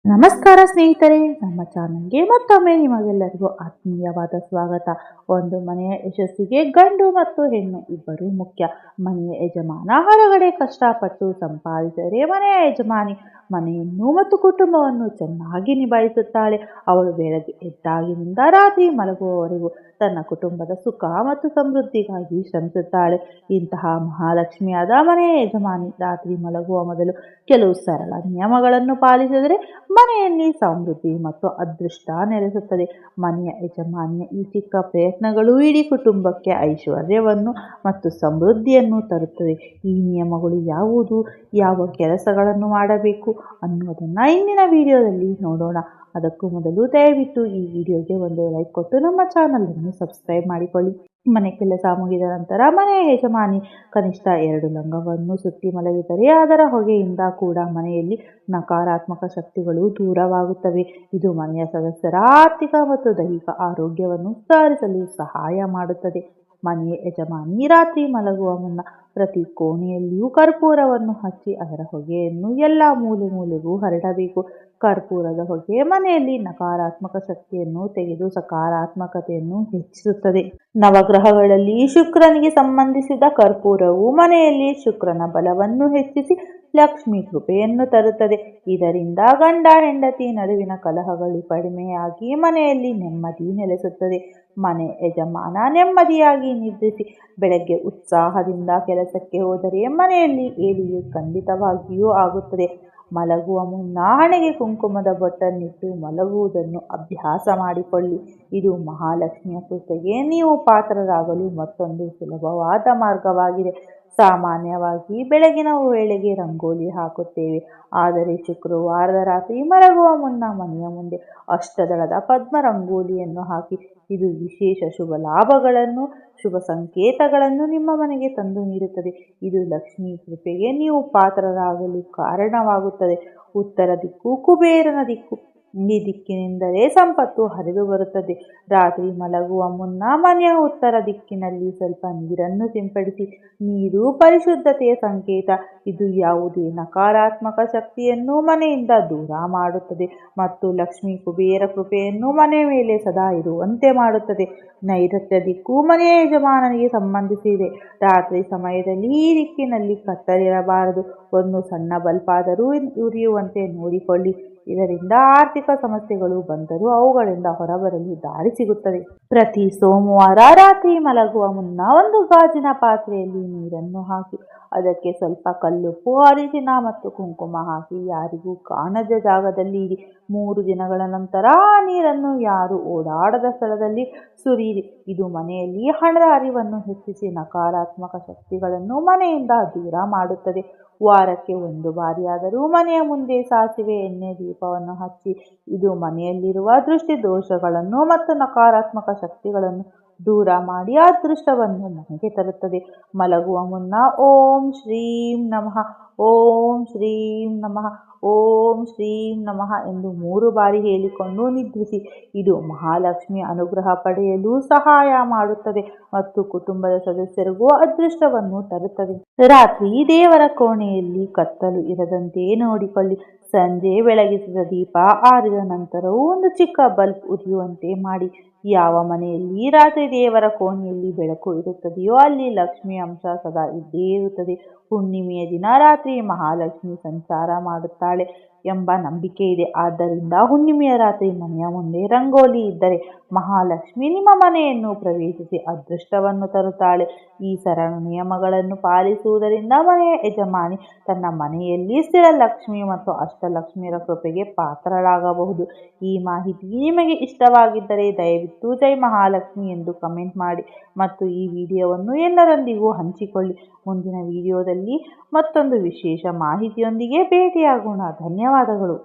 ನಮಸ್ಕಾರ ಸ್ನೇಹಿತರೆ, ನಮ್ಮ ಚಾನಲ್ಗೆ ಮತ್ತೊಮ್ಮೆ ನಿಮಗೆಲ್ಲರಿಗೂ ಆತ್ಮೀಯವಾದ ಸ್ವಾಗತ. ಒಂದು ಮನೆಯ ಯಶಸ್ಸಿಗೆ ಗಂಡು ಮತ್ತು ಹೆಣ್ಣು ಇಬ್ಬರು ಮುಖ್ಯ. ಮನೆಯ ಯಜಮಾನ ಹೊರಗಡೆ ಕಷ್ಟಪಟ್ಟು ಸಂಪಾದಿಸಿದರೆ ಮನೆಯ ಯಜಮಾನಿ ಮನೆಯನ್ನು ಮತ್ತು ಕುಟುಂಬವನ್ನು ಚೆನ್ನಾಗಿ ನಿಭಾಯಿಸುತ್ತಾಳೆ. ಅವಳು ಬೆಳಗ್ಗೆ ಎದ್ದಾಗಿನಿಂದ ರಾತ್ರಿ ಮಲಗುವವರೆಗೂ ತನ್ನ ಕುಟುಂಬದ ಸುಖ ಮತ್ತು ಸಮೃದ್ಧಿಗಾಗಿ ಶ್ರಮಿಸುತ್ತಾಳೆ. ಇಂತಹ ಮಹಾಲಕ್ಷ್ಮಿಯಾದ ಮನೆಯ ಯಜಮಾನಿ ರಾತ್ರಿ ಮಲಗುವ ಮೊದಲು ಕೆಲವು ಸರಳ ನಿಯಮಗಳನ್ನು ಪಾಲಿಸಿದರೆ ಮನೆಯಲ್ಲಿ ಸಮೃದ್ಧಿ ಮತ್ತು ಅದೃಷ್ಟ ನೆಲೆಸುತ್ತದೆ. ಮನೆಯ ಯಜಮಾನಿಯ ಈ ಚಿಕ್ಕ ಪ್ರಯತ್ನಗಳು ಇಡೀ ಕುಟುಂಬಕ್ಕೆ ಐಶ್ವರ್ಯವನ್ನು ಮತ್ತು ಸಮೃದ್ಧಿಯನ್ನು ತರುತ್ತದೆ. ಈ ನಿಯಮಗಳು ಯಾವುದು, ಯಾವ ಕೆಲಸಗಳನ್ನು ಮಾಡಬೇಕು ಅನ್ನೋದನ್ನು ಇಂದಿನ ವಿಡಿಯೋದಲ್ಲಿ ನೋಡೋಣ. ಅದಕ್ಕೂ ಮೊದಲು ದಯವಿಟ್ಟು ಈ ವಿಡಿಯೋಗೆ ಒಂದು ಲೈಕ್ ಕೊಟ್ಟು ನಮ್ಮ ಚಾನಲನ್ನು ಸಬ್ಸ್ಕ್ರೈಬ್ ಮಾಡಿಕೊಳ್ಳಿ. ಮನೆ ಕೆಲಸ ಮುಗಿದ ನಂತರ ಮನೆಯ ಯಜಮಾನಿ ಕನಿಷ್ಠ 2 ಲಂಗವನ್ನು ಸುತ್ತಿ ಮಲಗಿದರೆ ಅದರ ಹೊಗೆಯಿಂದ ಕೂಡ ಮನೆಯಲ್ಲಿ ನಕಾರಾತ್ಮಕ ಶಕ್ತಿಗಳು ದೂರವಾಗುತ್ತವೆ. ಇದು ಮನೆಯ ಸದಸ್ಯರ ಆರ್ಥಿಕ ಮತ್ತು ದೈಹಿಕ ಆರೋಗ್ಯವನ್ನು ಸುಧಾರಿಸಲು ಸಹಾಯ ಮಾಡುತ್ತದೆ. ಮನೆಯ ಯಜಮಾನಿ ರಾತ್ರಿ ಮಲಗುವ ಮುನ್ನ ಪ್ರತಿ ಕೋಣೆಯಲ್ಲಿಯೂ ಕರ್ಪೂರವನ್ನು ಹಚ್ಚಿ ಅದರ ಹೊಗೆಯನ್ನು ಎಲ್ಲ ಮೂಲೆಗೂ ಹರಡಬೇಕು. ಕರ್ಪೂರದ ಹೊಗೆ ಮನೆಯಲ್ಲಿ ನಕಾರಾತ್ಮಕ ಶಕ್ತಿಯನ್ನು ತೆಗೆದು ಸಕಾರಾತ್ಮಕತೆಯನ್ನು ಹೆಚ್ಚಿಸುತ್ತದೆ. ನವಗ್ರಹಗಳಲ್ಲಿ ಶುಕ್ರನಿಗೆ ಸಂಬಂಧಿಸಿದ ಕರ್ಪೂರವು ಮನೆಯಲ್ಲಿ ಶುಕ್ರನ ಬಲವನ್ನು ಹೆಚ್ಚಿಸಿ ಲಕ್ಷ್ಮಿ ಕೃಪೆಯನ್ನು ತರುತ್ತದೆ. ಇದರಿಂದ ಗಂಡ ಹೆಂಡತಿ ನಡುವಿನ ಕಲಹಗಳು ಕಡಿಮೆಯಾಗಿ ಮನೆಯಲ್ಲಿ ನೆಮ್ಮದಿ ನೆಲೆಸುತ್ತದೆ. ಮನೆ ಯಜಮಾನ ನೆಮ್ಮದಿಯಾಗಿ ನಿದ್ರಿಸಿ ಬೆಳಗ್ಗೆ ಉತ್ಸಾಹದಿಂದ ಕೆಲಸಕ್ಕೆ ಹೋದರೆ ಮನೆಯಲ್ಲಿ ಏಳಿಗೆ ಖಂಡಿತವಾಗಿಯೂ ಆಗುತ್ತದೆ. ಮಲಗುವ ಮುನ್ನ ಹಣೆಗೆ ಕುಂಕುಮದ ಬೊಟ್ಟನ್ನಿಟ್ಟು ಮಲಗುವುದನ್ನು ಅಭ್ಯಾಸ ಮಾಡಿಕೊಳ್ಳಿ. ಇದು ಮಹಾಲಕ್ಷ್ಮಿಯ ಕೃಪೆಗೆ ನೀವು ಪಾತ್ರರಾಗಲು ಮತ್ತೊಂದು ಸುಲಭವಾದ ಮಾರ್ಗವಾಗಿದೆ. ಸಾಮಾನ್ಯವಾಗಿ ಬೆಳಗಿನ ವೇಳೆಗೆ ರಂಗೋಲಿ ಹಾಕುತ್ತೇವೆ, ಆದರೆ ಶುಕ್ರವಾರದ ರಾತ್ರಿ ಮಲಗುವ ಮುನ್ನ ಮನೆಯ ಮುಂದೆ ಅಷ್ಟದಳದ ಪದ್ಮ ರಂಗೋಲಿಯನ್ನು ಹಾಕಿ. ಇದು ವಿಶೇಷ ಶುಭ ಲಾಭಗಳನ್ನು, ಶುಭ ಸಂಕೇತಗಳನ್ನು ನಿಮ್ಮ ಮನೆಗೆ ತಂದು ನೀಡುತ್ತದೆ. ಇದು ಲಕ್ಷ್ಮೀ ಕೃಪೆಗೆ ನೀವು ಪಾತ್ರರಾಗಲು ಕಾರಣವಾಗುತ್ತದೆ. ಉತ್ತರ ದಿಕ್ಕು ಕುಬೇರನ ದಿಕ್ಕು. ಈ ದಿಕ್ಕಿನಿಂದಲೇ ಸಂಪತ್ತು ಹರಿದು ಬರುತ್ತದೆ. ರಾತ್ರಿ ಮಲಗುವ ಮುನ್ನ ಮನೆಯ ಉತ್ತರ ದಿಕ್ಕಿನಲ್ಲಿ ಸ್ವಲ್ಪ ನೀರನ್ನು ಸಿಂಪಡಿಸಿ. ನೀರು ಪರಿಶುದ್ಧತೆಯ ಸಂಕೇತ. ಇದು ಯಾವುದೇ ನಕಾರಾತ್ಮಕ ಶಕ್ತಿಯನ್ನು ಮನೆಯಿಂದ ದೂರ ಮಾಡುತ್ತದೆ ಮತ್ತು ಲಕ್ಷ್ಮೀ ಕುಬೇರ ಕೃಪೆಯನ್ನು ಮನೆ ಮೇಲೆ ಸದಾ ಇರುವಂತೆ ಮಾಡುತ್ತದೆ. ನೈಋತ್ಯ ದಿಕ್ಕು ಮನೆಯ ಯಜಮಾನನಿಗೆ ಸಂಬಂಧಿಸಿದೆ. ರಾತ್ರಿ ಸಮಯದಲ್ಲಿ ಈ ದಿಕ್ಕಿನಲ್ಲಿ ಕತ್ತಲಿರಬಾರದು. ಒಂದು ಸಣ್ಣ ಬಲ್ಬ್ ಆದರೂ ಉರಿಯುವಂತೆ ನೋಡಿಕೊಳ್ಳಿ. ಇದರಿಂದ ಆರ್ಥಿಕ ಸಮಸ್ಯೆಗಳು ಬಂದರೂ ಅವುಗಳಿಂದ ಹೊರಬರಲು ದಾರಿ ಸಿಗುತ್ತದೆ. ಪ್ರತಿ ಸೋಮವಾರ ರಾತ್ರಿ ಮಲಗುವ ಮುನ್ನ ಒಂದು ಗಾಜಿನ ಪಾತ್ರೆಯಲ್ಲಿ ನೀರನ್ನು ಹಾಕಿ ಅದಕ್ಕೆ ಸ್ವಲ್ಪ ಕಲ್ಲುಪ್ಪು, ಅರಿಶಿನ ಮತ್ತು ಕುಂಕುಮ ಹಾಕಿ ಯಾರಿಗೂ ಕಾಣದ ಜಾಗದಲ್ಲಿ ಇಡಿ. 3 ದಿನಗಳ ನಂತರ ಆ ನೀರನ್ನು ಯಾರು ಓಡಾಡದ ಸ್ಥಳದಲ್ಲಿ ಸುರಿಯಿರಿ. ಇದು ಮನೆಯಲ್ಲಿ ಹಣದ ಅರಿವನ್ನು ಹೆಚ್ಚಿಸಿ ನಕಾರಾತ್ಮಕ ಶಕ್ತಿಗಳನ್ನು ಮನೆಯಿಂದ ದೂರ ಮಾಡುತ್ತದೆ. ವಾರಕ್ಕೆ 1 ಬಾರಿಯಾದರೂ ಮನೆಯ ಮುಂದೆ ಸಾಸಿವೆ ಎಣ್ಣೆ ದೀಪವನ್ನು ಹಚ್ಚಿ. ಇದು ಮನೆಯಲ್ಲಿರುವ ದೃಷ್ಟಿ ದೋಷಗಳನ್ನು ಮತ್ತು ನಕಾರಾತ್ಮಕ ಶಕ್ತಿಗಳನ್ನು ದೂರ ಮಾಡಿ ಅದೃಷ್ಟವನ್ನು ಮನೆಗೆ ತರುತ್ತದೆ. ಮಲಗುವ ಮುನ್ನ ಓಂ ಶ್ರೀಂ ನಮಃ, ಓಂ ಶ್ರೀಂ ನಮಃ, ಓಂ ಶ್ರೀಂ ನಮಃ ಎಂದು 3 ಬಾರಿ ಹೇಳಿಕೊಂಡು ನಿದ್ರಿಸಿ. ಇದು ಮಹಾಲಕ್ಷ್ಮಿ ಅನುಗ್ರಹ ಪಡೆಯಲು ಸಹಾಯ ಮಾಡುತ್ತದೆ ಮತ್ತು ಕುಟುಂಬದ ಸದಸ್ಯರಿಗೂ ಅದೃಷ್ಟವನ್ನು ತರುತ್ತದೆ. ರಾತ್ರಿ ದೇವರ ಕೋಣೆಯಲ್ಲಿ ಕತ್ತಲು ಇರದಂತೆ ನೋಡಿಕೊಳ್ಳಿ. ಸಂಜೆ ಬೆಳಗಿಸಿದ ದೀಪ ಆರಿದ ನಂತರವೂ ಒಂದು ಚಿಕ್ಕ ಬಲ್ಬ್ ಉರಿಯುವಂತೆ ಮಾಡಿ. ಯಾವ ಮನೆಯಲ್ಲಿ ರಾತ್ರಿ ದೇವರ ಕೋಣೆಯಲ್ಲಿ ಬೆಳಕು ಇರುತ್ತದೆಯೋ ಅಲ್ಲಿ ಲಕ್ಷ್ಮಿ ಅಂಶ ಸದಾ ಇದ್ದೇ ಇರುತ್ತದೆ. ಹುಣ್ಣಿಮೆಯ ದಿನ ರಾತ್ರಿ ಮಹಾಲಕ್ಷ್ಮಿ ಸಂಚಾರ ಮಾಡುತ್ತಾಳೆ ಎಂಬ ನಂಬಿಕೆ ಇದೆ. ಆದ್ದರಿಂದ ಹುಣ್ಣಿಮೆಯ ರಾತ್ರಿ ಮನೆಯ ಮುಂದೆ ರಂಗೋಲಿ ಇದ್ದರೆ ಮಹಾಲಕ್ಷ್ಮಿ ನಿಮ್ಮ ಮನೆಯನ್ನು ಪ್ರವೇಶಿಸಿ ಅದೃಷ್ಟವನ್ನು ತರುತ್ತಾಳೆ. ಈ ಸರಳ ನಿಯಮಗಳನ್ನು ಪಾಲಿಸುವುದರಿಂದ ಮನೆಯ ಯಜಮಾನಿ ತನ್ನ ಮನೆಯಲ್ಲಿ ಸ್ಥಿರ ಲಕ್ಷ್ಮಿ ಮತ್ತು ಅಷ್ಟಲಕ್ಷ್ಮಿಯರ ಕೃಪೆಗೆ ಪಾತ್ರರಾಗಬಹುದು. ಈ ಮಾಹಿತಿ ನಿಮಗೆ ಇಷ್ಟವಾಗಿದ್ದರೆ ದಯವಿಟ್ಟು ಜೈ ಮಹಾಲಕ್ಷ್ಮಿ ಎಂದು ಕಮೆಂಟ್ ಮಾಡಿ ಮತ್ತು ಈ ವಿಡಿಯೋವನ್ನು ಎಲ್ಲರೊಂದಿಗೂ ಹಂಚಿಕೊಳ್ಳಿ. ಮುಂದಿನ ವಿಡಿಯೋದಲ್ಲಿ ಮತ್ತೊಂದು ವಿಶೇಷ ಮಾಹಿತಿಯೊಂದಿಗೆ ಭೇಟಿಯಾಗೋಣ. ಧನ್ಯವಾದಗಳು.